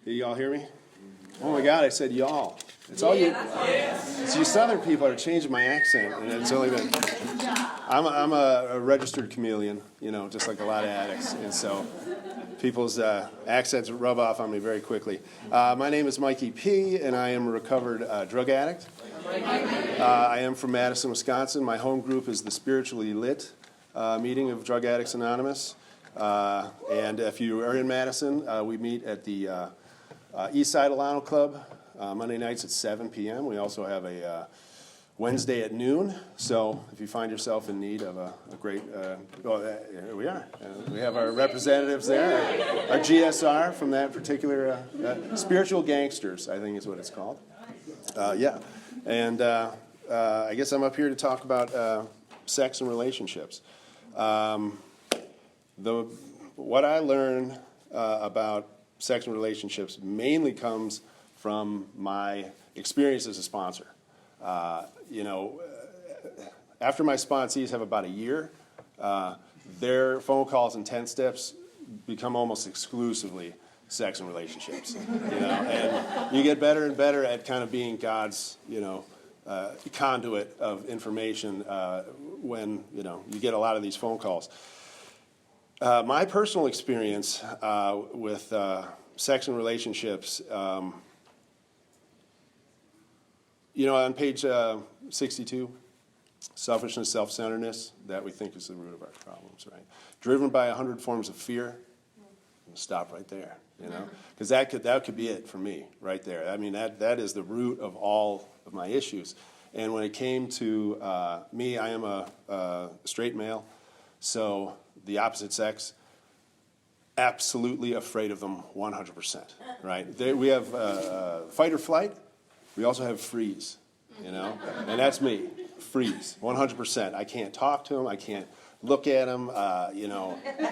Can y'all hear me? Oh my God, I said y'all. It's all you. It's you Southern people are changing my accent, and it's only been. I'm a registered chameleon, you know, just like a lot of addicts, and so people's accents rub off on me very quickly. My name is Mikey P, and I am a recovered drug addict. I am from Madison, Wisconsin. My home group is the Spiritually Lit meeting of Drug Addicts Anonymous. And if you are in Madison, we meet at the East Side Alano Club Monday nights at 7 p.m. We also have a Wednesday at noon. So if you find yourself in need of a great, here we are. We have our representatives there, our GSR from that particular Spiritual Gangsters, I think is what it's called. Yeah. And I guess I'm up here to talk about sex and relationships. What I learn about sex and relationships mainly comes from my experience as a sponsor. After my sponsees have about a year, their phone calls and 10 steps become almost exclusively sex and relationships. And you get better and better at kind of being God's, conduit of information when, you get a lot of these phone calls. My personal experience with sex and relationships, on page 62, selfishness, self-centeredness, that we think is the root of our problems, right? Driven by 100 forms of fear, stop right there, because that could be it for me right there. I mean, that is the root of all of my issues. And when it came to me, I am a straight male, so the opposite sex, absolutely afraid of them 100%, right? We have fight or flight. We also have freeze, and that's me, freeze, 100%. I can't talk to him. I can't look at him.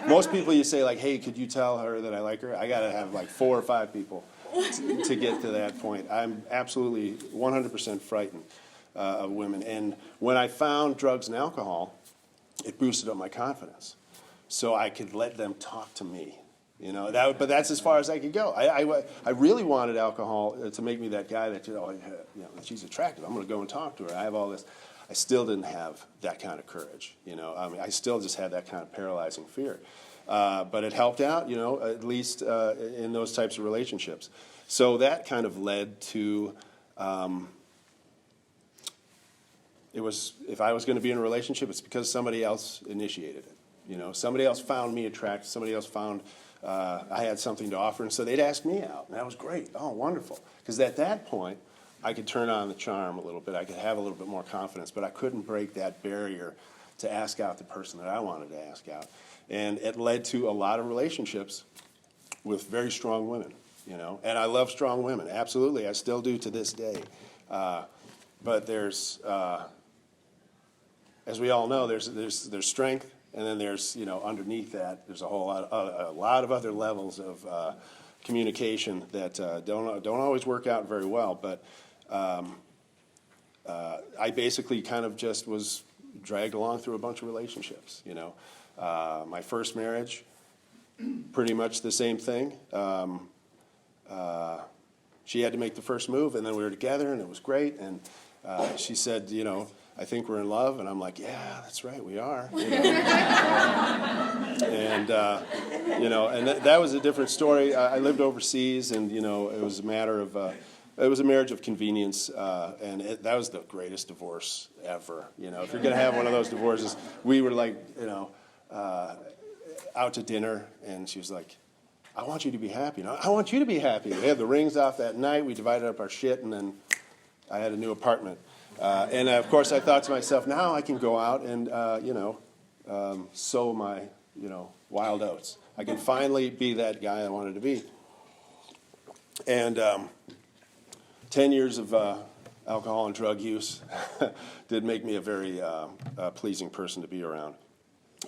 Most people you say like, hey, could you tell her that I like her? I got to have like 4 or 5 people to get to that point. I'm absolutely 100% frightened of women. And when I found drugs and alcohol, it boosted up my confidence. So I could let them talk to me, but that's as far as I could go. I really wanted alcohol to make me that guy that, she's attractive. I'm going to go and talk to her. I have all this. I still didn't have that kind of courage, I still just had that kind of paralyzing fear. But it helped out, at least in those types of relationships. So that kind of led to, if I was going to be in a relationship, it's because somebody else initiated it. Somebody else found me attractive. Somebody else found I had something to offer, and so they'd ask me out, and that was great. Oh, wonderful. Because at that point, I could turn on the charm a little bit. I could have a little bit more confidence, but I couldn't break that barrier to ask out the person that I wanted to ask out. And it led to a lot of relationships with very strong women, And I love strong women, absolutely. I still do to this day. But there's, as we all know, there's strength. And then there's, underneath that, there's a lot of other levels of communication that don't always work out very well. But I basically kind of just was dragged along through a bunch of relationships. My first marriage, pretty much the same thing. She had to make the first move, and then we were together, and it was great. And she said, I think we're in love, and I'm like, yeah, that's right, we are. And that was a different story. I lived overseas, and it was a matter of, it was a marriage of convenience, and that was the greatest divorce ever. If you're going to have one of those divorces, we were like, out to dinner, and she was like, I want you to be happy. I want you to be happy. We had the rings off that night. We divided up our shit, and then I had a new apartment. And of course, I thought to myself, now I can go out and, sow my, wild oats. I can finally be that guy I wanted to be. And 10 years of alcohol and drug use did make me a very pleasing person to be around.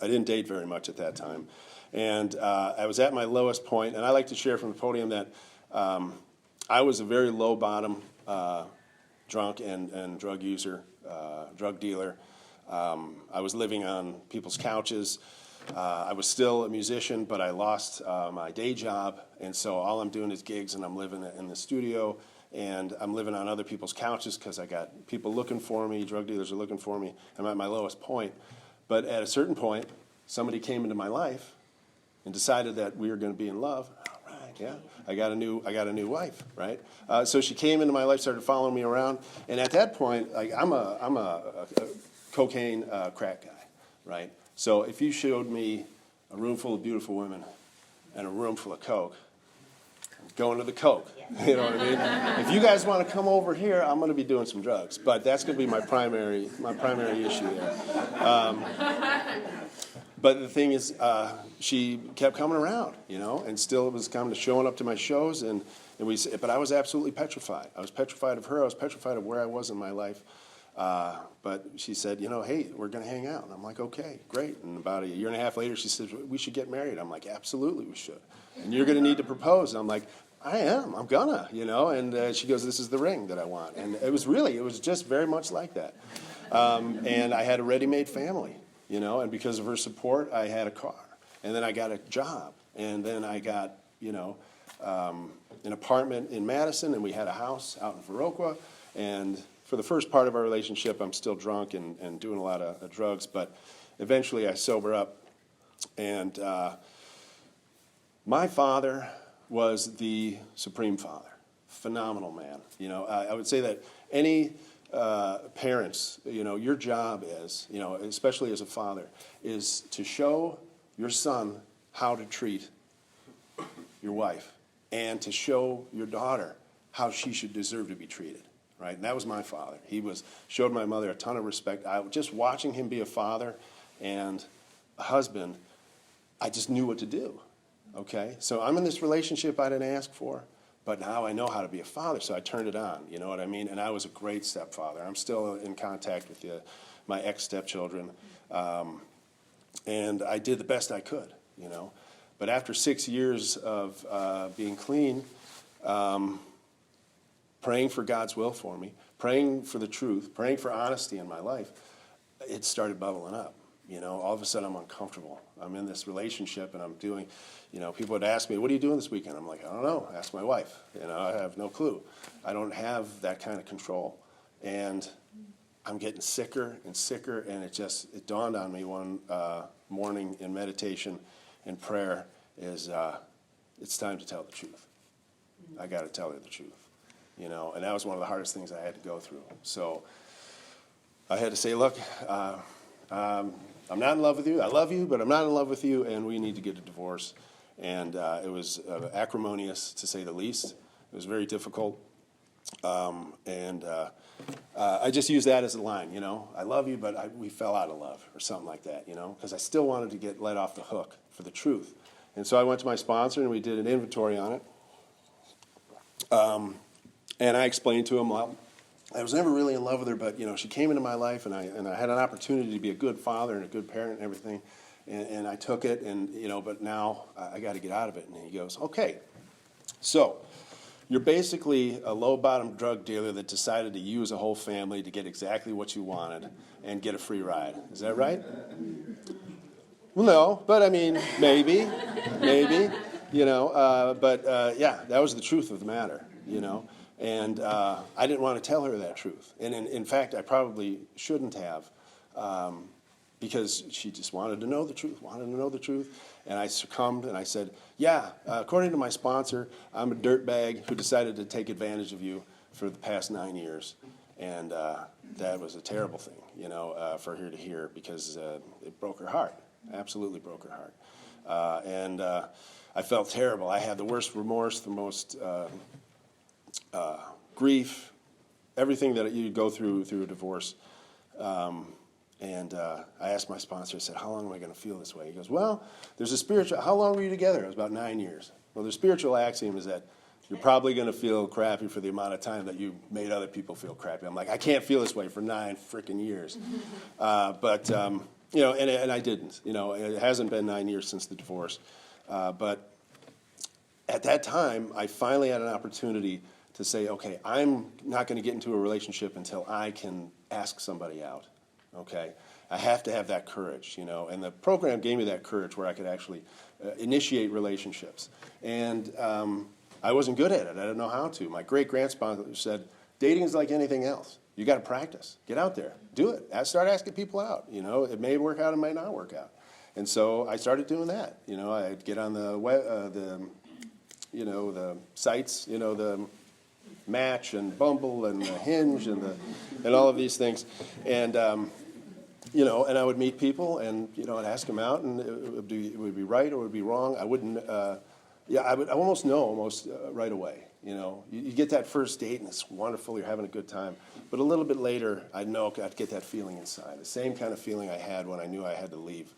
I didn't date very much at that time. And I was at my lowest point, and I like to share from the podium that I was a very low bottom drunk and drug user, drug dealer. I was living on people's couches. I was still a musician, but I lost my day job, and so all I'm doing is gigs, and I'm living in the studio, and I'm living on other people's couches because I got people looking for me, drug dealers are looking for me. I'm at my lowest point. But at a certain point, somebody came into my life and decided that we were going to be in love. All right, yeah, I got a new wife, right? So she came into my life, started following me around, and at that point, like I'm a cocaine crack guy, right? So if you showed me a room full of beautiful women and a room full of coke, I'm going to the coke. You know what I mean? If you guys want to come over here, I'm going to be doing some drugs, but that's going to be my primary issue there. But the thing is, she kept coming around, you know, and still was kind of showing up to my shows, but I was absolutely petrified. I was petrified of her. I was petrified of where I was in my life. But she said, you know, hey, we're going to hang out. And I'm like, okay, great. And about a year and a half later, she said, we should get married. I'm like, absolutely we should. And you're going to need to propose. And I'm like, I'm gonna, you know. And she goes, this is the ring that I want. And it was just very much like that. And I had a ready-made family, you know, and because of her support, I had a car. And then I got a job. And then I got, you know, an apartment in Madison, and we had a house out in Viroqua. And for the first part of our relationship, I'm still drunk and doing a lot of drugs, but eventually I sober up. And my father was the supreme father, phenomenal man. You know, I would say that any parents, you know, your job is, you know, especially as a father, is to show your son how to treat your wife and to show your daughter how she should deserve to be treated. Right, and that was my father. He showed my mother a ton of respect. Just watching him be a father and a husband, I just knew what to do. Okay, so I'm in this relationship I didn't ask for, but now I know how to be a father, so I turned it on. You know what I mean? And I was a great stepfather. I'm still in contact with my ex-stepchildren, and I did the best I could. You know, but after 6 years of being clean. Praying for God's will for me, praying for the truth, praying for honesty in my life, it started bubbling up. You know, all of a sudden I'm uncomfortable. I'm in this relationship and I'm doing, you know, people would ask me, what are you doing this weekend? I'm like, I don't know, ask my wife. You know, I have no clue. I don't have that kind of control. And I'm getting sicker and sicker, and it dawned on me one morning in meditation and prayer is it's time to tell the truth. I got to tell her the truth. You know, and that was one of the hardest things I had to go through. So I had to say, look, I'm not in love with you. I love you, but I'm not in love with you, and we need to get a divorce. And it was acrimonious, to say the least. It was very difficult. I just used that as a line, you know. I love you, but we fell out of love, or something like that, you know, because I still wanted to get let off the hook for the truth. And so I went to my sponsor, and we did an inventory on it. And I explained to him, well, I was never really in love with her, but, you know, she came into my life, and I had an opportunity to be a good father and a good parent and everything, and I took it, and, you know, but now I got to get out of it. And he goes, okay, so you're basically a low-bottom drug dealer that decided to use a whole family to get exactly what you wanted and get a free ride. Is that right? Well, no, but I mean, maybe, you know, yeah, that was the truth of the matter, you know. And I didn't want to tell her that truth. And in fact, I probably shouldn't have, because she just wanted to know the truth, And I succumbed, and I said, yeah, according to my sponsor, I'm a dirtbag who decided to take advantage of you for the past 9 years. And that was a terrible thing, you know, for her to hear, because it broke her heart, absolutely broke her heart. And I felt terrible. I had the worst remorse, the most grief, everything that you go through a divorce. And I asked my sponsor, I said, how long am I going to feel this way? He goes, well, there's a spiritual, how long were you together? It was about 9 years. Well, the spiritual axiom is that you're probably going to feel crappy for the amount of time that you made other people feel crappy. I'm like, I can't feel this way for 9 freaking years. You know, and I didn't. You know, it hasn't been 9 years since the divorce. But at that time, I finally had an opportunity to say, okay, I'm not going to get into a relationship until I can ask somebody out, okay? I have to have that courage, and the program gave me that courage where I could actually initiate relationships. And I wasn't good at it. I didn't know how to. My great-grandsponsor said, dating is like anything else. You got to practice. Get out there. Do it. Start asking people out. It may work out, it might not work out. And so I started doing that. I'd get on the web, the sites, the Match and Bumble and the Hinge and all of these things, and and I would meet people and I'd ask them out, and it would be right or it would be wrong. I wouldn't. I would almost know right away. You get that first date and it's wonderful. You're having a good time, but a little bit later, I'd get that feeling inside, the same kind of feeling I had when I knew I had to leave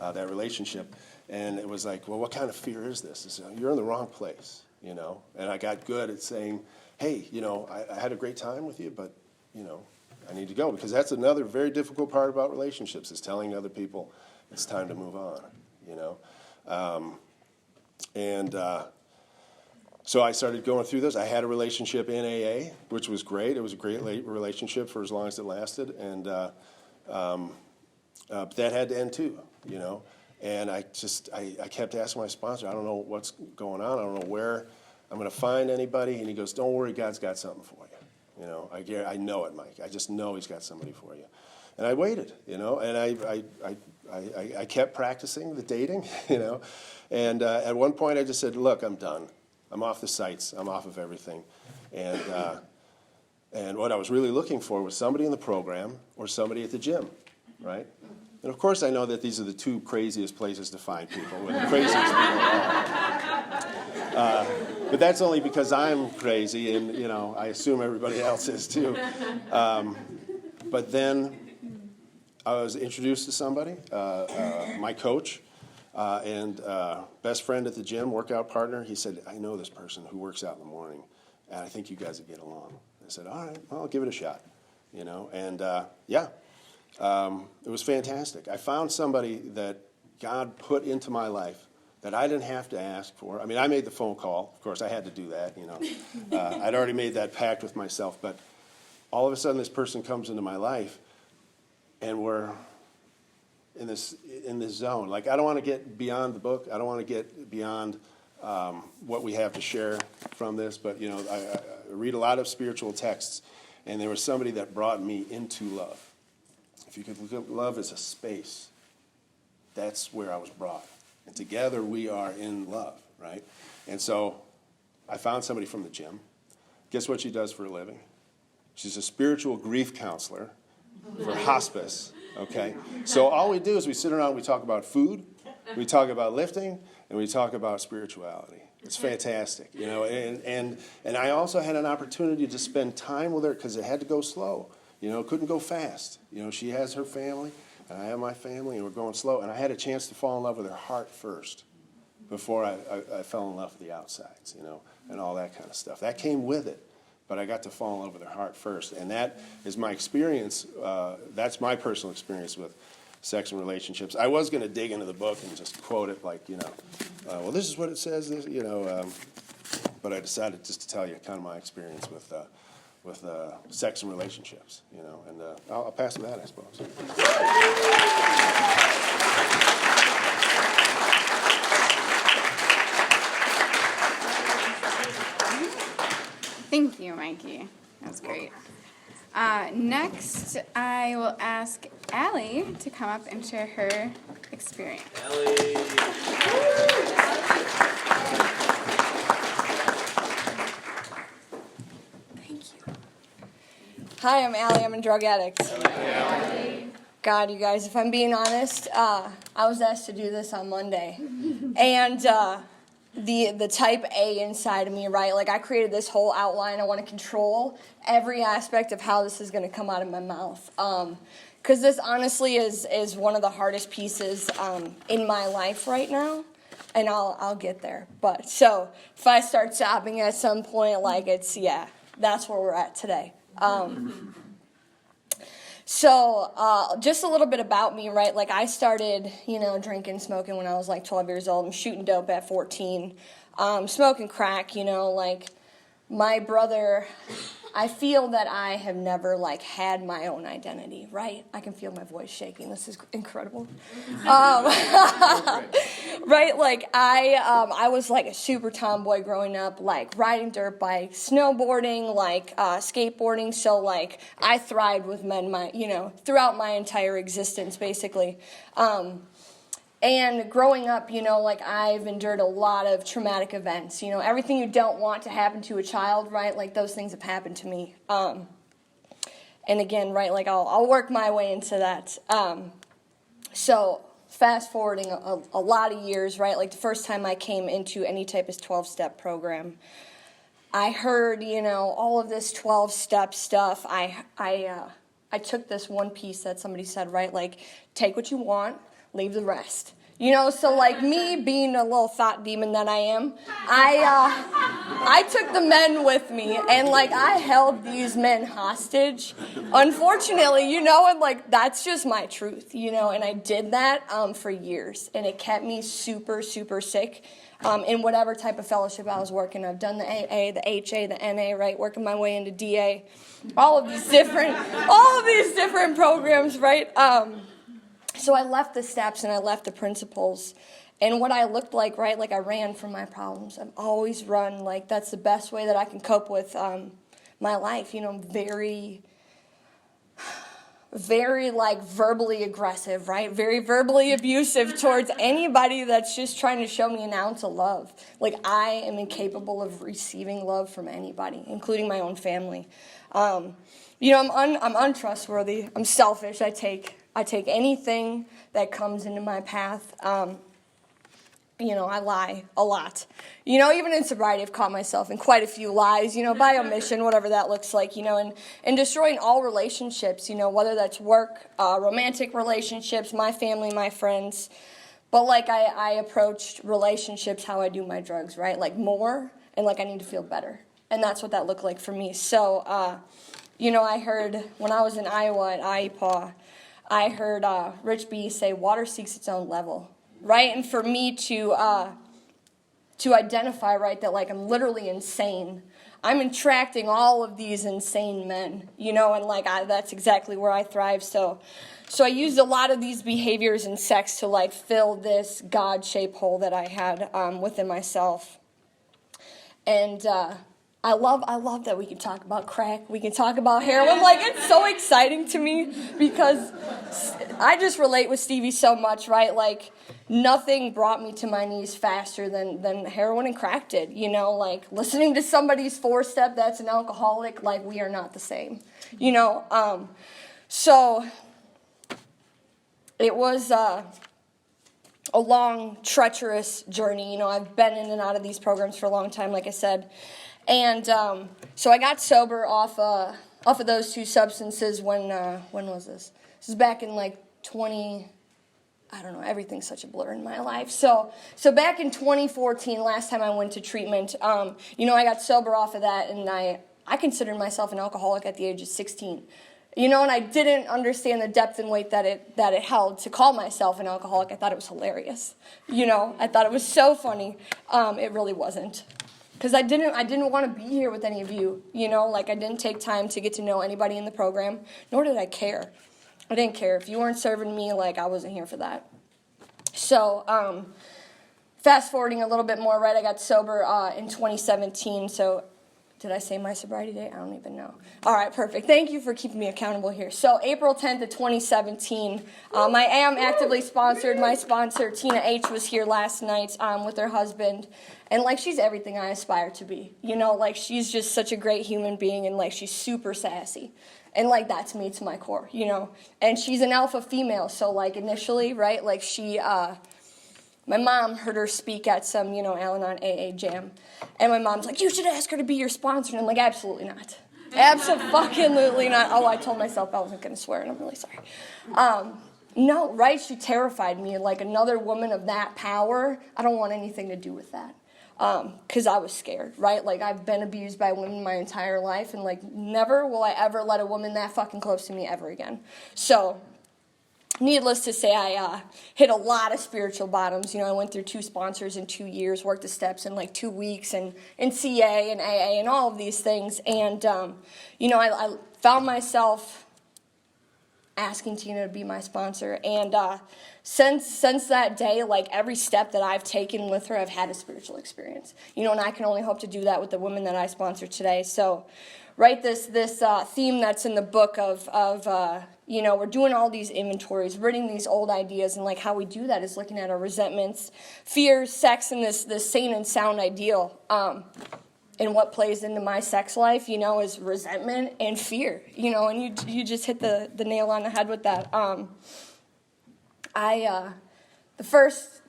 that relationship, and it was like, well, what kind of fear is this? It's, you're in the wrong place, And I got good at saying, hey, I had a great time with you, but I need to go, because that's another very difficult part about relationships, is telling other people it's time to move on, So I started going through this. I had a relationship in AA, which was great. It was a great relationship for as long as it lasted, and but that had to end too, And I kept asking my sponsor, I don't know what's going on. I don't know where I'm going to find anybody. And he goes, don't worry, God's got something for you. I know it, Mike. I just know he's got somebody for you. And I waited, and I kept practicing the dating, And at one point I just said, look, I'm done. I'm off the sites. I'm off of everything. And what I was really looking for was somebody in the program or somebody at the gym, right? And of course I know that these are the two craziest places to find people, where the craziest people are. But that's only because I'm crazy, and I assume everybody else is too. But then I was introduced to somebody, my coach, and best friend at the gym, workout partner. He said, I know this person who works out in the morning, and I think you guys would get along. I said, all right, well, I'll give it a shot, and it was fantastic. I found somebody that God put into my life that I didn't have to ask for. I mean, I made the phone call. Of course, I had to do that, I'd already made that pact with myself, but all of a sudden this person comes into my life, and we're in this zone. Like, I don't want to get beyond the book. I don't want to get beyond what we have to share from this, but, I read a lot of spiritual texts, and there was somebody that brought me into love. If you could look at love as a space, that's where I was brought. And together we are in love, right? And so I found somebody from the gym. Guess what she does for a living? She's a spiritual grief counselor for hospice, okay? So all we do is we sit around, we talk about food, we talk about lifting, and we talk about spirituality. It's fantastic, and I also had an opportunity to spend time with her, because it had to go slow. Couldn't go fast. She has her family, and I have my family, and we're going slow. And I had a chance to fall in love with her heart first before I fell in love with the outsides, and all that kind of stuff. That came with it, but I got to fall in love with her heart first. And that is my experience. That's my personal experience with sex and relationships. I was going to dig into the book and just quote it like, well, this is what it says, but I decided just to tell you kind of my experience with sex and relationships, and I'll pass them that, I suppose. Thank you, Mikey. That was great. Next, I will ask Allie to come up and share her experience. Allie. Hi, I'm Allie. I'm a drug addict. God, you guys, if I'm being honest, I was asked to do this on Monday. And the type A inside of me, right? Like, I created this whole outline. I want to control every aspect of how this is going to come out of my mouth. Because this, honestly, is one of the hardest pieces in my life right now. And I'll get there. But, so, if I start sobbing at some point, like, that's where we're at today. So just a little bit about me, right? Like, I started, drinking, smoking when I was like 12 years old. I'm shooting dope at 14, smoking crack, like my brother I feel that I have never, like, had my own identity, right? I can feel my voice shaking. This is incredible. Right, like, I was, like, a super tomboy growing up, like, riding dirt bikes, snowboarding, like, skateboarding. So, like, I thrived with men, throughout my entire existence, basically. And growing up, like, I've endured a lot of traumatic events. Everything you don't want to happen to a child, right? Like, those things have happened to me. And again, right, like, I'll work my way into that. So fast forwarding a lot of years, right? Like, the first time I came into any type of 12-step program, I heard, all of this 12-step stuff. I took this one piece that somebody said, right? Like, take what you want, leave the rest. So like me being a little thought demon that I am, I took the men with me, and like I held these men hostage, unfortunately, and like that's just my truth, and I did that for years, and it kept me super, super sick in whatever type of fellowship I was working. I've done the AA, the HA, the NA, right, working my way into DA, all of these different programs, right. So I left the steps and I left the principles, and what I looked like, right, like I ran from my problems. I've always run, like that's the best way that I can cope with my life, very, very like verbally aggressive, right, very verbally abusive towards anybody that's just trying to show me an ounce of love. Like I am incapable of receiving love from anybody, including my own family. I'm untrustworthy, I'm selfish, I take anything that comes into my path. I lie a lot. Even in sobriety, I've caught myself in quite a few lies, by omission, whatever that looks like, and destroying all relationships, whether that's work, romantic relationships, my family, my friends. But, like, I approached relationships how I do my drugs, right? Like, more, and, like, I need to feel better. And that's what that looked like for me. So, I heard when I was in Iowa at IEPA, I heard Rich B say, water seeks its own level, right? And for me to identify, right, that, like, I'm literally insane. I'm attracting all of these insane men, and, like, that's exactly where I thrive. So I used a lot of these behaviors and sex to, like, fill this God-shaped hole that I had within myself. And I love that we can talk about crack, we can talk about heroin. Like, it's so exciting to me because I just relate with Stevie so much, right? Like, nothing brought me to my knees faster than heroin and crack did, like listening to somebody's four-step that's an alcoholic, like we are not the same, so it was a long, treacherous journey. I've been in and out of these programs for a long time, like I said. And so I got sober off of those two substances when was this? This is back in like 20, I don't know, everything's such a blur in my life. So back in 2014, last time I went to treatment, I got sober off of that, and I considered myself an alcoholic at the age of 16. And I didn't understand the depth and weight that it held to call myself an alcoholic. I thought it was hilarious. I thought it was so funny. It really wasn't. Because I didn't want to be here with any of you, like I didn't take time to get to know anybody in the program, nor did I care. I didn't care. If you weren't serving me, like I wasn't here for that. So, fast forwarding a little bit more, right, I got sober in 2017, so did I say my sobriety date? I don't even know. All right, perfect. Thank you for keeping me accountable here. So April 10th of 2017, I am actively sponsored. My sponsor, Tina H., was here last night with her husband. And, like, she's everything I aspire to be. Like, she's just such a great human being, and, like, she's super sassy. And, like, that's me to my core, And she's an alpha female, so, like, initially, right, like, my mom heard her speak at some, Al-Anon AA jam. And my mom's like, you should ask her to be your sponsor. And I'm like, absolutely not. Absolutely not. Oh, I told myself I wasn't going to swear, and I'm really sorry. No, right? She terrified me. Like, another woman of that power, I don't want anything to do with that. Because I was scared, right? Like, I've been abused by women my entire life, and, like, never will I ever let a woman that fucking close to me ever again. So needless to say, I hit a lot of spiritual bottoms. I went through 2 sponsors in 2 years, worked the steps in like 2 weeks, and CA and AA and all of these things. And, I found myself asking Tina to be my sponsor. And since that day, like every step that I've taken with her, I've had a spiritual experience. And I can only hope to do that with the women that I sponsor today. So, right, this theme that's in the book of we're doing all these inventories, ridding these old ideas, and like how we do that is looking at our resentments, fears, sex, and this sane and sound ideal. And what plays into my sex life, is resentment and fear, and you just hit the nail on the head with that. The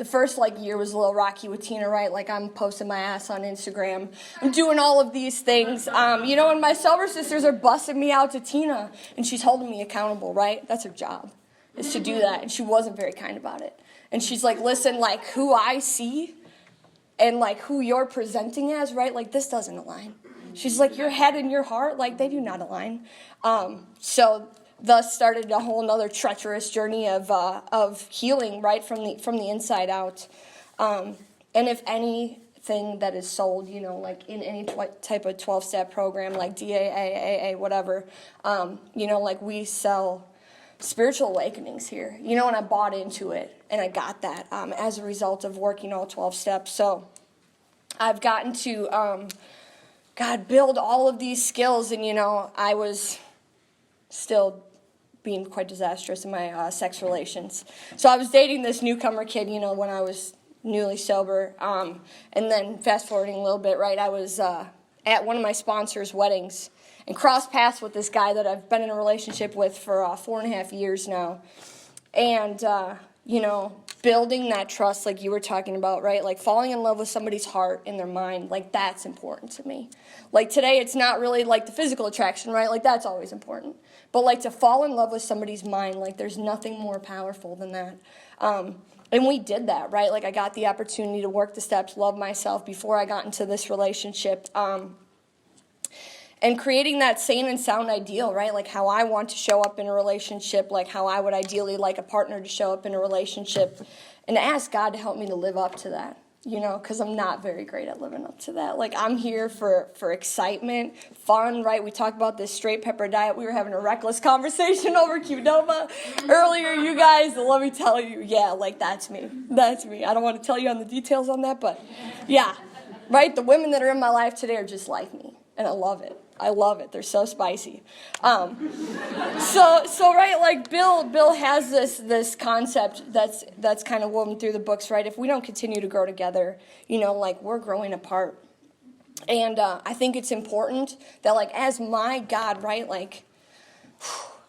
first like year was a little rocky with Tina, right? Like I'm posting my ass on Instagram. I'm doing all of these things. And my sober sisters are busting me out to Tina, and she's holding me accountable, right? That's her job, is to do that. And she wasn't very kind about it. And she's like, listen, like who I see and like who you're presenting as, right? Like this doesn't align. She's like, your head and your heart, like they do not align. So thus started a whole nother treacherous journey of healing, right, from the inside out. And if anything that is sold, like in any type of 12-step program, like DAA, AA, whatever, like we sell spiritual awakenings here, and I bought into it, and I got that as a result of working all 12 steps. So I've gotten to, build all of these skills, and, I was still being quite disastrous in my sex relations. So I was dating this newcomer kid, when I was newly sober. And then fast forwarding a little bit, right, I was at one of my sponsors' weddings and crossed paths with this guy that I've been in a relationship with for 4.5 years now. And, building that trust like you were talking about, right? Like falling in love with somebody's heart and their mind, like that's important to me. Like today, it's not really like the physical attraction, right? Like that's always important. But like to fall in love with somebody's mind, like there's nothing more powerful than that. And we did that, right? Like I got the opportunity to work the steps, love myself before I got into this relationship. And creating that sane and sound ideal, right? Like how I want to show up in a relationship, like how I would ideally like a partner to show up in a relationship, and ask God to help me to live up to that, because I'm not very great at living up to that. Like I'm here for excitement, fun, right? We talked about this straight pepper diet. We were having a reckless conversation over Qdoba earlier, you guys. Let me tell you, yeah, like that's me. That's me. I don't want to tell you on the details on that, but yeah, right? The women that are in my life today are just like me, and I love it. I love it. They're so spicy. So right, like Bill has this concept that's kind of woven through the books, right? If we don't continue to grow together, like we're growing apart. And I think it's important that like as my God, right, like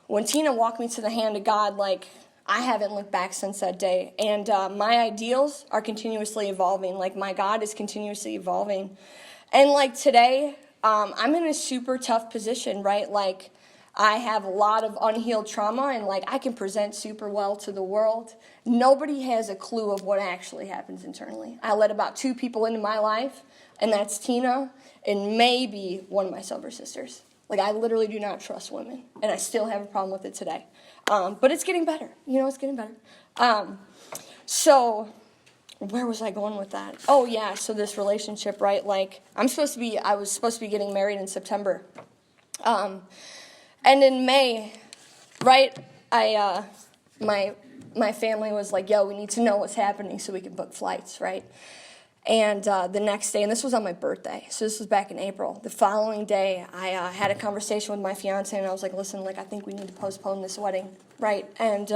when Tina walked me to the hand of God, like I haven't looked back since that day. And my ideals are continuously evolving. Like my God is continuously evolving. And like today, I'm in a super tough position, right? Like, I have a lot of unhealed trauma, and like I can present super well to the world. Nobody has a clue of what actually happens internally. I let about 2 people into my life, and that's Tina and maybe one of my sober sisters. Like, I literally do not trust women, and I still have a problem with it today. But it's getting better. It's getting better. So where was I going with that? Oh, yeah, so this relationship, right? Like, I was supposed to be getting married in September. And in May, right, my family was like, yo, we need to know what's happening so we can book flights, right? And the next day, and this was on my birthday, so this was back in April. The following day, I had a conversation with my fiance, and I was like, listen, like, I think we need to postpone this wedding, right? And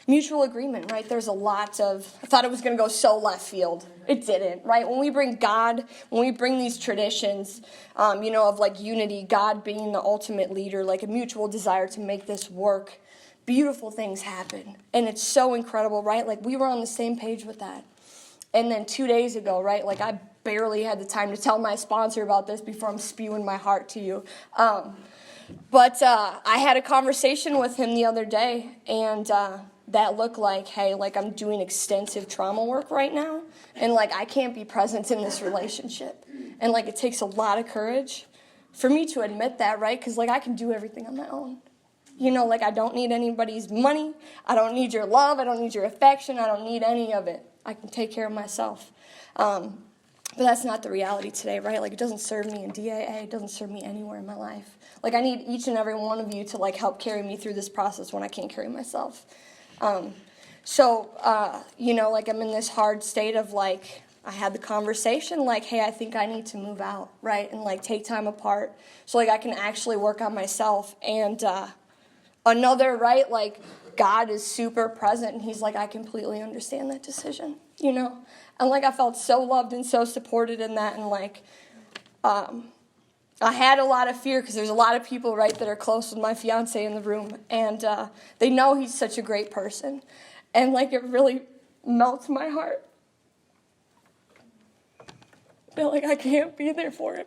mutual agreement, right? There's a lot of, I thought it was going to go so left field. It didn't, right? When we bring God, when we bring these traditions, of like unity, God being the ultimate leader, like a mutual desire to make this work, beautiful things happen. And it's so incredible, right? Like, we were on the same page with that. And then 2 days ago, right, like I barely had the time to tell my sponsor about this before I'm spewing my heart to you. But I had a conversation with him the other day, and that looked like, hey, like I'm doing extensive trauma work right now, and like I can't be present in this relationship. And like it takes a lot of courage for me to admit that, right? Because like I can do everything on my own. You know, like I don't need anybody's money. I don't need your love. I don't need your affection. I don't need any of it. I can take care of myself. But that's not the reality today, right? Like it doesn't serve me in DAA. It doesn't serve me anywhere in my life. Like I need each and every one of you to like help carry me through this process when I can't carry myself. You know, like I'm in this hard state of like, I had the conversation like, hey, I think I need to move out, right? And like take time apart so like I can actually work on myself. And another, right, like God is super present and he's like, I completely understand that decision, you know? And like I felt so loved and so supported in that. And like I had a lot of fear because there's a lot of people, right, that are close with my fiance in the room. And they know he's such a great person. And like it really melts my heart. I feel like I can't be there for him.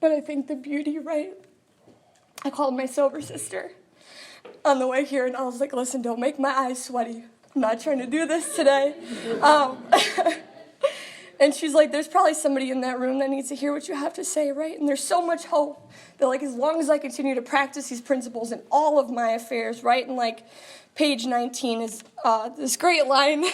But I think the beauty, right? I called my sober sister on the way here, and I was like, listen, don't make my eyes sweaty. I'm not trying to do this today. And she's like, there's probably somebody in that room that needs to hear what you have to say, right? And there's so much hope that, like, as long as I continue to practice these principles in all of my affairs, right? And, like, page 19 is this great line.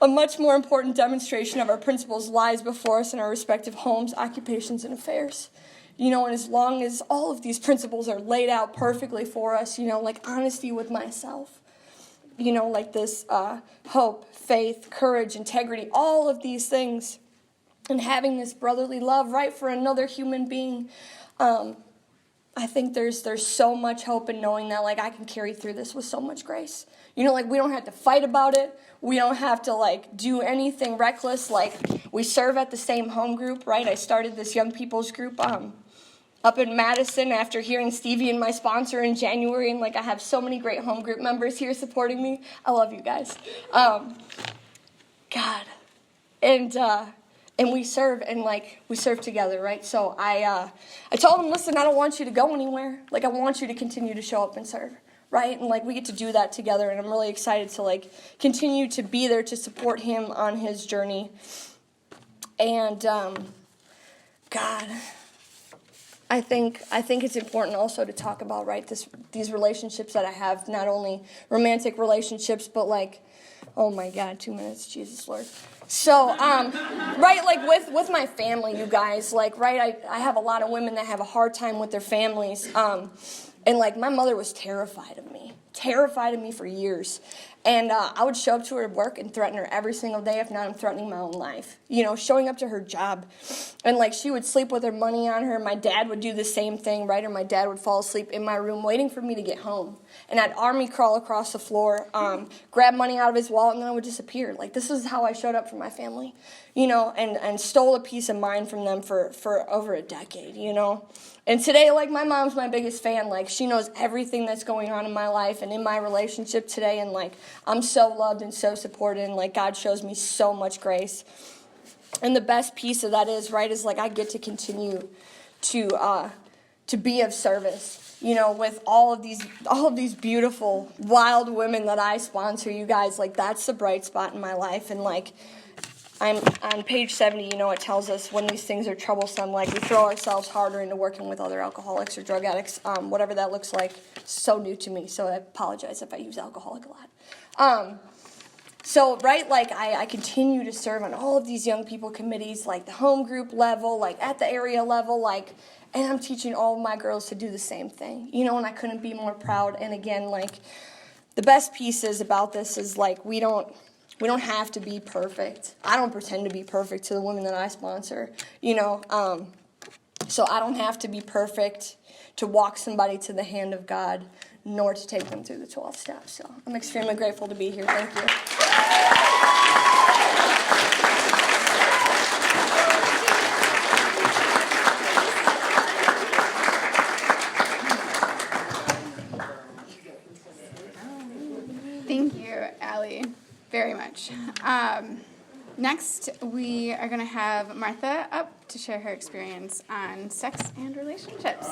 A much more important demonstration of our principles lies before us in our respective homes, occupations, and affairs. You know, and as long as all of these principles are laid out perfectly for us, you know, like honesty with myself, you know, like this hope, faith, courage, integrity, all of these things, and having this brotherly love, right, for another human being, I think there's so much hope in knowing that, like, I can carry through this with so much grace. You know, like, we don't have to fight about it. We don't have to, like, do anything reckless. Like, we serve at the same home group, right? I started this young people's group up in Madison after hearing Stevie and my sponsor in January. And, like, I have so many great home group members here supporting me. I love you guys. God. And we serve, and, like, we serve together, right? So I told him, listen, I don't want you to go anywhere. Like, I want you to continue to show up and serve, right? And, like, we get to do that together, and I'm really excited to, like, continue to be there to support him on his journey. And, God, I think it's important also to talk about, right, these relationships that I have, not only romantic relationships, but, like, oh, my God, 2 minutes, Jesus, Lord. So, right, like, with my family, you guys, like, right, I have a lot of women that have a hard time with their families, and, like, my mother was terrified of me for years, and I would show up to her at work and threaten her every single day. If not, I'm threatening my own life, you know, showing up to her job, and, like, she would sleep with her money on her. My dad would do the same thing, right, or my dad would fall asleep in my room waiting for me to get home, and I'd army crawl across the floor, grab money out of his wallet, and then I would disappear. Like, this is how I showed up for my family, you know, and stole a piece of mind from them for over a decade, you know. And today, like, my mom's my biggest fan. Like, she knows everything that's going on in my life and in my relationship today. And, like, I'm so loved and so supported. And, like, God shows me so much grace. And the best piece of that is, right, is, like, I get to continue to be of service, you know, with all of these beautiful, wild women that I sponsor, you guys. Like, that's the bright spot in my life. And, like, I'm on page 70, you know, it tells us when these things are troublesome, like we throw ourselves harder into working with other alcoholics or drug addicts, whatever that looks like. So new to me, so I apologize if I use alcoholic a lot. So, right, like I continue to serve on all of these young people committees, like the home group level, like at the area level, like, and I'm teaching all of my girls to do the same thing, you know, and I couldn't be more proud. And again, like, the best pieces about this is, like, we don't have to be perfect. I don't pretend to be perfect to the women that I sponsor, you know. So I don't have to be perfect to walk somebody to the hand of God, nor to take them through the 12 steps. So I'm extremely grateful to be here. Thank you. Thank you, Allie, very much. Next, we are going to have Martha up to share her experience on sex and relationships.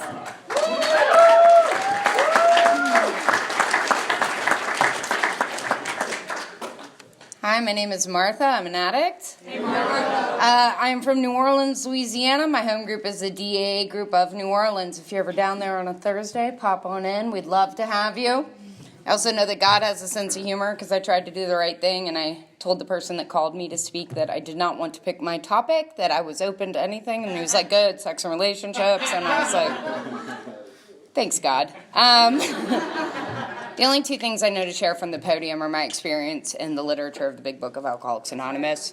Hi, my name is Martha. I'm an addict. Hey, Martha. I'm from New Orleans, Louisiana. My home group is the DAA group of New Orleans. If you're ever down there on a Thursday, pop on in. We'd love to have you. I also know that God has a sense of humor because I tried to do the right thing, and I told the person that called me to speak that I did not want to pick my topic, that I was open to anything, and he was like, good, sex and relationships, and I was like, thanks, God. The only two things I know to share from the podium are my experience in the literature of the Big Book of Alcoholics Anonymous.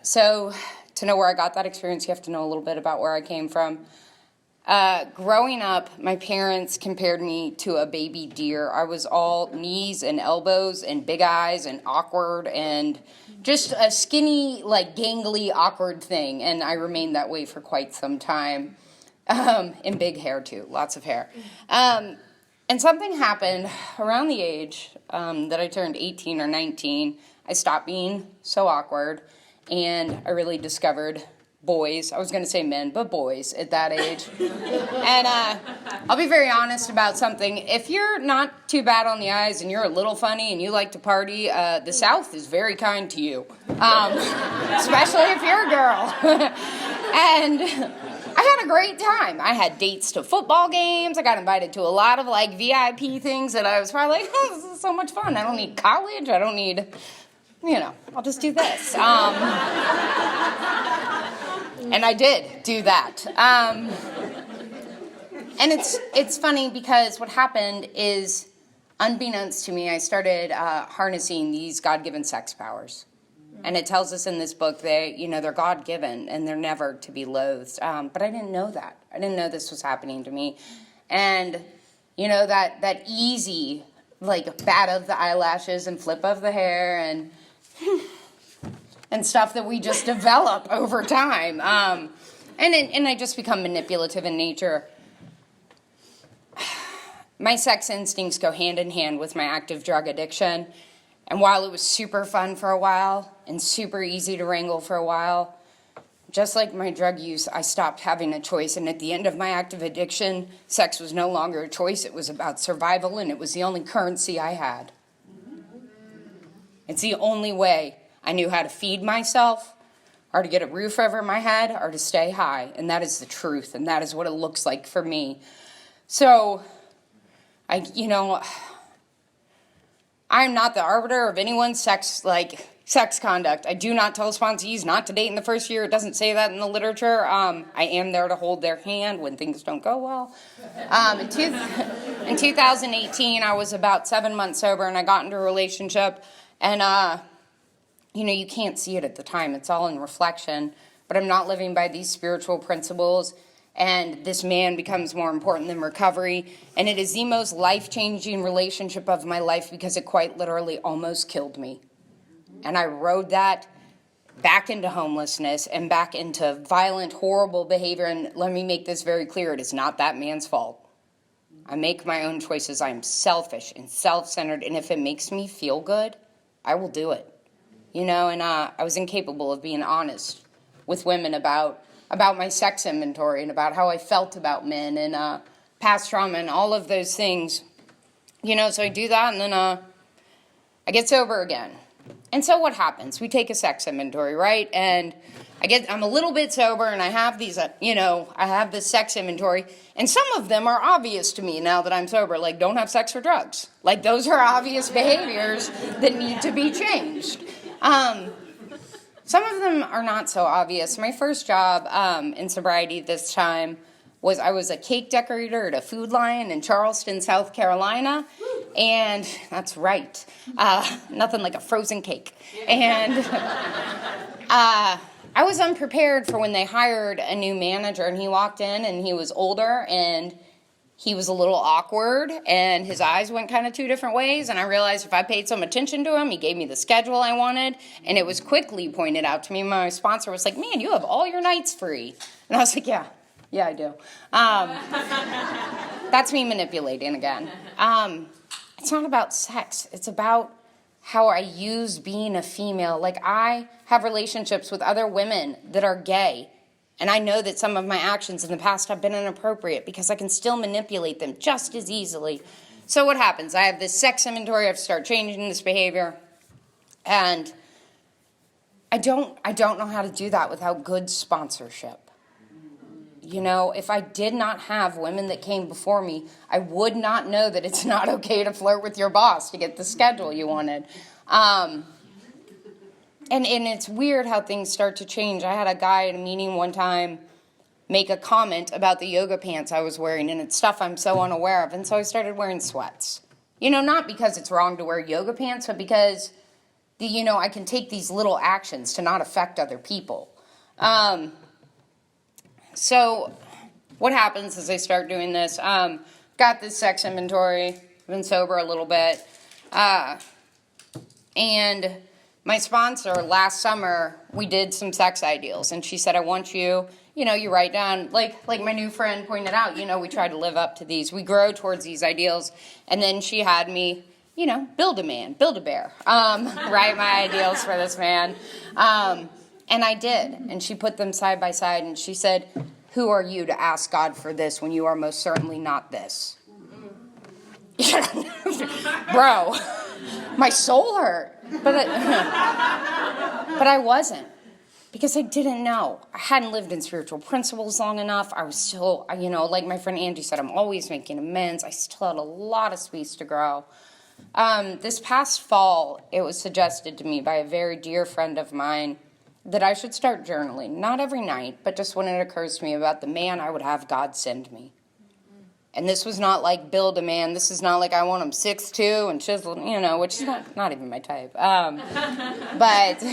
So to know where I got that experience, you have to know a little bit about where I came from. Growing up, my parents compared me to a baby deer. I was all knees and elbows and big eyes and awkward and just a skinny, like gangly, awkward thing. And I remained that way for quite some time. And big hair, too. Lots of hair. And something happened around the age that I turned 18 or 19. I stopped being so awkward, and I really discovered boys. I was going to say men, but boys at that age. And I'll be very honest about something. If you're not too bad on the eyes and you're a little funny and you like to party, the South is very kind to you, especially if you're a girl. And I had a great time. I had dates to football games. I got invited to a lot of like VIP things that I was probably like, oh, this is so much fun. I don't need college. I don't need, I'll just do this. And I did do that. And it's funny because what happened is, unbeknownst to me, I started harnessing these God-given sex powers. And it tells us in this book that, they're God-given and they're never to be loathed. But I didn't know that. I didn't know this was happening to me. And, that easy, like, bat of the eyelashes and flip of the hair and stuff that we just develop over time. And I just become manipulative in nature. My sex instincts go hand in hand with my active drug addiction. And while it was super fun for a while and super easy to wrangle for a while, just like my drug use, I stopped having a choice. And at the end of my active addiction, sex was no longer a choice. It was about survival, and it was the only currency I had. It's the only way I knew how to feed myself, or to get a roof over my head, or to stay high. And that is the truth, and that is what it looks like for me. So, I'm not the arbiter of anyone's sex conduct. I do not tell sponsees not to date in the first year. It doesn't say that in the literature. I am there to hold their hand when things don't go well. In 2018, I was about 7 months sober, and I got into a relationship. And, you can't see it at the time. It's all in reflection. But I'm not living by these spiritual principles. And this man becomes more important than recovery. And it is the most life-changing relationship of my life because it quite literally almost killed me. And I rode that back into homelessness and back into violent, horrible behavior. And let me make this very clear. It is not that man's fault. I make my own choices. I am selfish and self-centered. And if it makes me feel good, I will do it. And I was incapable of being honest with women about my sex inventory and about how I felt about men and past trauma and all of those things. So I do that, and then I get sober again. And so what happens? We take a sex inventory, right? And I'm a little bit sober, and I have these, I have this sex inventory, and some of them are obvious to me now that I'm sober, like don't have sex or drugs. Like those are obvious behaviors that need to be changed. Some of them are not so obvious. My first job in sobriety this time was I was a cake decorator at a Food Lion in Charleston, South Carolina. And that's right. Nothing like a frozen cake. And I was unprepared for when they hired a new manager. And he walked in and he was older and he was a little awkward and his eyes went kind of two different ways. And I realized if I paid some attention to him, he gave me the schedule I wanted. And it was quickly pointed out to me. My sponsor was like, man, you have all your nights free. And I was like, yeah, I do. That's me manipulating again. It's not about sex. It's about how I use being a female. Like I have relationships with other women that are gay. And I know that some of my actions in the past have been inappropriate because I can still manipulate them just as easily. So what happens? I have this sex inventory. I have to start changing this behavior. And I don't know how to do that without good sponsorship. You know, if I did not have women that came before me, I would not know that it's not okay to flirt with your boss to get the schedule you wanted. And it's weird how things start to change. I had a guy at a meeting one time make a comment about the yoga pants I was wearing, and it's stuff I'm so unaware of. And so I started wearing sweats. You know, not because it's wrong to wear yoga pants, but because, I can take these little actions to not affect other people. So what happens is I start doing this. Got this sex inventory. Been sober a little bit. And my sponsor, last summer, we did some sex ideals. And she said, I want you, you write down, like my new friend pointed out, we try to live up to these. We grow towards these ideals. And then she had me, build a man, build a bear, write my ideals for this man. And I did. And she put them side by side. And she said, who are you to ask God for this when you are most certainly not this? Bro, my soul hurt. But I wasn't. Because I didn't know. I hadn't lived in spiritual principles long enough. I was still, like my friend Angie said, I'm always making amends. I still had a lot of space to grow. This past fall, it was suggested to me by a very dear friend of mine that I should start journaling, not every night, but just when it occurs to me about the man I would have God send me. And this was not like build a man. This is not like I want him 6'2" and chiseled, which is not even my type. But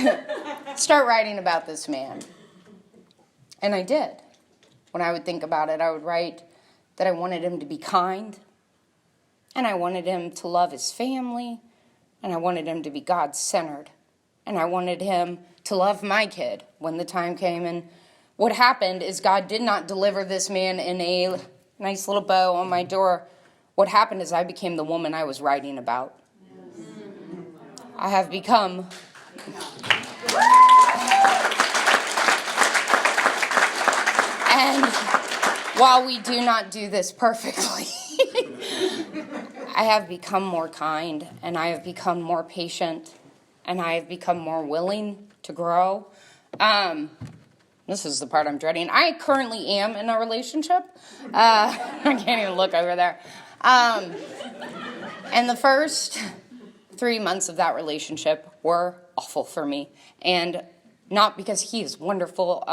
start writing about this man. And I did. When I would think about it, I would write that I wanted him to be kind, and I wanted him to love his family, and I wanted him to be God-centered, and I wanted him to love my kid when the time came. And what happened is God did not deliver this man in a nice little bow on my door. What happened is I became the woman I was writing about. I have become... And while we do not do this perfectly, I have become more kind, and I have become more patient, and I have become more willing to grow. This is the part I'm dreading. I currently am in a relationship. I can't even look over there. And the first 3 months of that relationship were awful for me. And not because he is wonderful,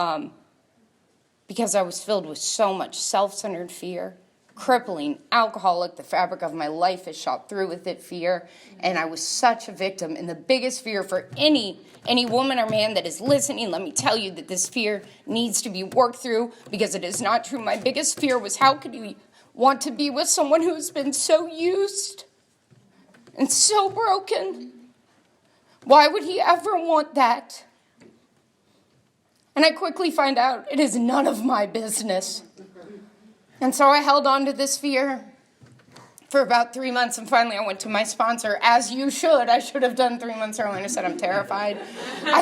because I was filled with so much self-centered fear, crippling, alcoholic. The fabric of my life is shot through with it, fear. And I was such a victim. And the biggest fear for any woman or man that is listening, let me tell you that this fear needs to be worked through, because it is not true. My biggest fear was, how could you want to be with someone who's been so used and so broken? Why would he ever want that? And I quickly find out it is none of my business. And so I held on to this fear for about 3 months, and finally I went to my sponsor, as you should. I should have done 3 months earlier. And I said, I'm terrified. I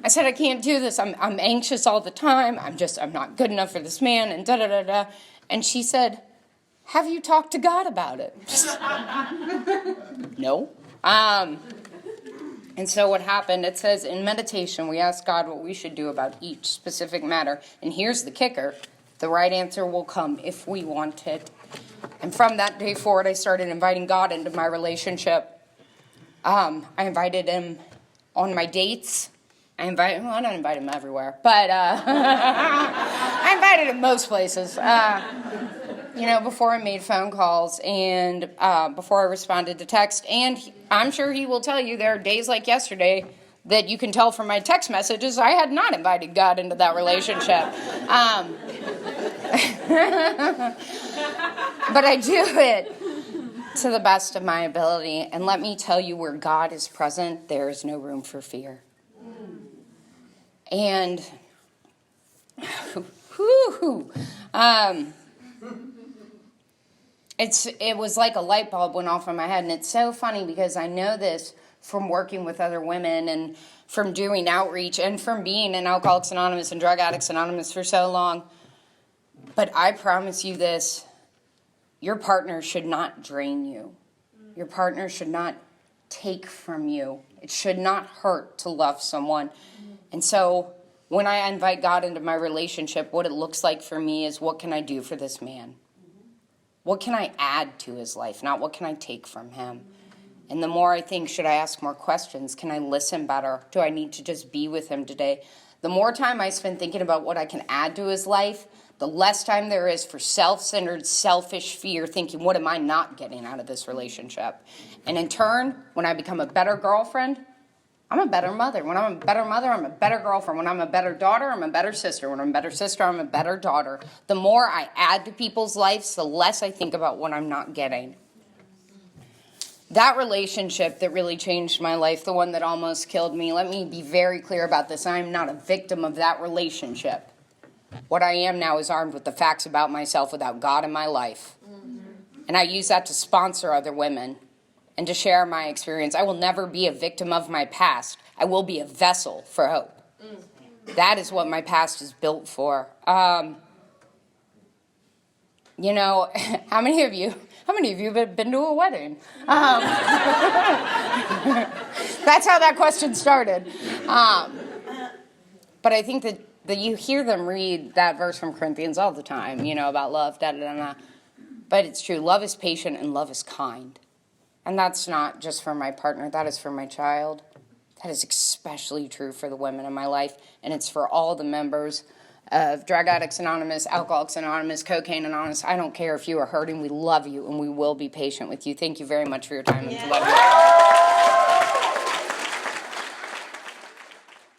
said, I can't do this. I'm anxious all the time. I'm not good enough for this man, and da-da-da-da. And she said, have you talked to God about it? No. And so what happened, it says in meditation, we ask God what we should do about each specific matter. And here's the kicker. The right answer will come if we want it. And from that day forward, I started inviting God into my relationship. I invited him on my dates. I don't invite him everywhere, but I invited him most places. Before I made phone calls and before I responded to text. And I'm sure he will tell you there are days like yesterday that you can tell from my text messages I had not invited God into that relationship. But I do it to the best of my ability. And let me tell you, where God is present, there is no room for fear. And it was like a light bulb went off in my head. And it's so funny because I know this from working with other women and from doing outreach and from being in Alcoholics Anonymous and Drug Addicts Anonymous for so long. But I promise you this, your partner should not drain you. Your partner should not take from you. It should not hurt to love someone. And so when I invite God into my relationship, what it looks like for me is, what can I do for this man? What can I add to his life? Not what can I take from him? And the more I think, should I ask more questions? Can I listen better? Do I need to just be with him today? The more time I spend thinking about what I can add to his life, the less time there is for self-centered, selfish fear, thinking, what am I not getting out of this relationship? And in turn, when I become a better girlfriend, I'm a better mother. When I'm a better mother, I'm a better girlfriend. When I'm a better daughter, I'm a better sister. When I'm a better sister, I'm a better daughter. The more I add to people's lives, the less I think about what I'm not getting. That relationship that really changed my life, the one that almost killed me, let me be very clear about this. I am not a victim of that relationship. What I am now is armed with the facts about myself without God in my life. And I use that to sponsor other women and to share my experience. I will never be a victim of my past. I will be a vessel for hope. That is what my past is built for. You know, how many of you have been to a wedding? That's how that question started. But I think that you hear them read that verse from Corinthians all the time, you know, about love, da-da-da-da. But it's true. Love is patient and love is kind. And that's not just for my partner. That is for my child. That is especially true for the women in my life. And it's for all the members of Drug Addicts Anonymous, Alcoholics Anonymous, Cocaine Anonymous. I don't care if you are hurting. We love you and we will be patient with you. Thank you very much for your time. And love you.